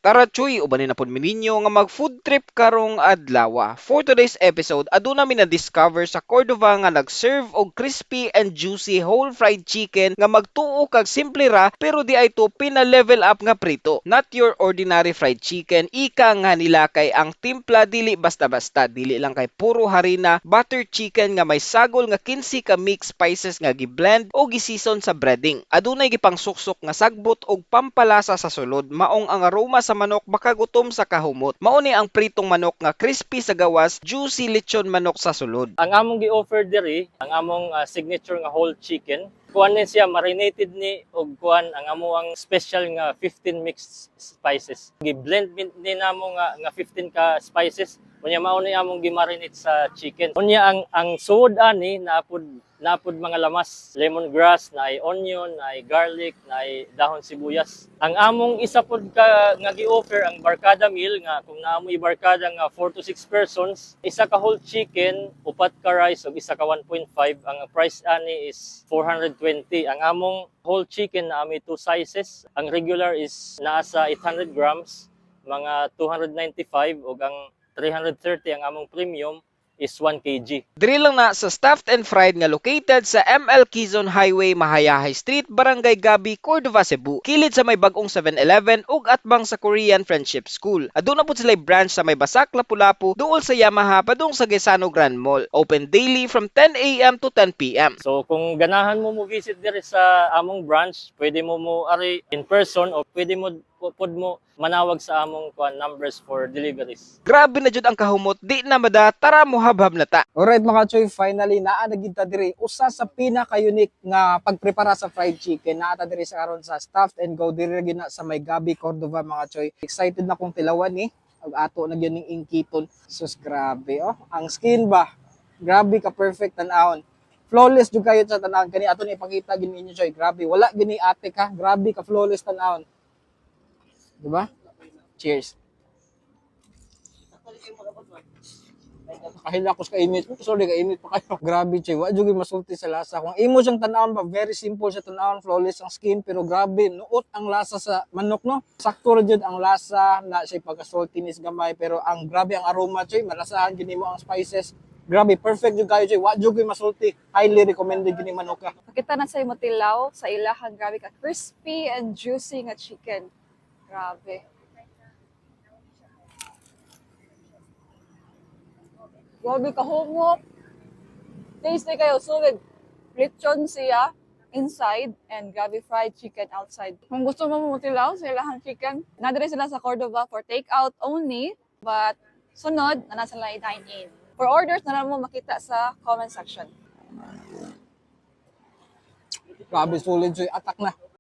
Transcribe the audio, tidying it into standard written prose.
Tara Chuy, ubanin na pod mi ninyo nga mag food trip karong adlaw. For today's episode, aduna mi na discover sa Cordova nga nag-serve og crispy and juicy whole fried chicken nga magtuo kag simple ra pero di ay to pina-level up nga prito. Not your ordinary fried chicken, ika nga nila kay ang timpla dili basta-basta, dili lang kay puro harina, butter chicken nga may sagol nga 15 ka mixed spices nga gi-blend o gi-season sa breading. Adunay gipang suksok nga sagbot og pampalasa sa sulod, maong ang aroma sa manok makagutom sa kahumot. Mao ni ang pritong manok nga crispy sa gawas, juicy lechon manok sa sulod. Ang among gi-offer diri, ang among signature nga whole chicken, kuan ni siya marinated ni og kuan ang among special nga 15 mixed spices. Gi-blend ni namo nga 15 ka spices. Unya mao ni among gi-marinate sa chicken. Unya ang suod ani naapod mga lamas, lemongrass, na ay onion, na ay garlic, na ay dahon sibuyas. Ang among isa pod ka nga gi-offer ang barkada meal nga kung naamoy barkada nga 4 to 6 persons, isa ka whole chicken, upat ka rice ug isa ka 1.5. Ang price ani is 420. Ang among whole chicken na may 2 sizes. Ang regular is naa sa 800 grams, mga 295 ug ang 330 ang among premium is 1 kg. Diri lang na sa Stuffed and Fried nga located sa ML Quezon Highway, Mahayahay Street, Barangay Gabi, Cordova, Cebu. Kilid sa may bagong 7-Eleven ug atbang sa Korean Friendship School. Aduna pud sila branch sa may Basak, Lapu-Lapu, duol sa Yamaha padung sa Gesano Grand Mall. Open daily from 10 a.m. to 10 p.m. So kung ganahan mo visit diri sa among branch, pwede mo ari in person o pwede mo pud mo manawag sa among numbers for deliveries. Grabe na jud ang kahumot, di na mada, tara mo habhab na ta. Alright mga choy, finally naa na gid ta diri usa sa pinaka-unique nga pagprepara sa fried chicken. Naa ta diri sa karon sa Stuffed and Go diri gina sa may Gabi, Cordova mga choy. Excited na kong tilawan ni ug ato na gyud ning ingkiton. Sus grabe oh, ang skin ba? Grabe ka perfect tan-awon. Flawless jud kayo sa tan-awon kani ato ni ipakita gid ninyo choy. Grabe, wala gini ate ka. Grabe ka flawless tan-awon. Diba? Cheers. Kahila ko sa kainit. Sorry, kainit pa kayo. Grabe, Che. Wa jud masulti sa lasa. Kung imo siyang tanawon ba, very simple siya tanawon, flawless ang skin, pero grabe, nuot ang lasa sa manok, no? Sakto ra jud ang lasa, na siya pagka-saltiness gamay, pero ang grabe ang aroma, Che. Malasahan gini mo ang spices. Grabe, perfect jud kayo, Che. Wa jud masulti. Highly recommended gini manok ka. Nakita na sa motilaw sa ilahang grabe ka crispy and juicy nga chicken. Grabe. Grabe ka humok. Tasty kayo, sulit. Lechon siya inside and grabe fried chicken outside. Kung gusto mo motilaw sa ilahang chicken, nadiri sila sa Cordova for takeout only, but sunod na nasa lang dine-in. For orders na lang mo makita sa comment section. Grabe, sulit, Che. Atak na.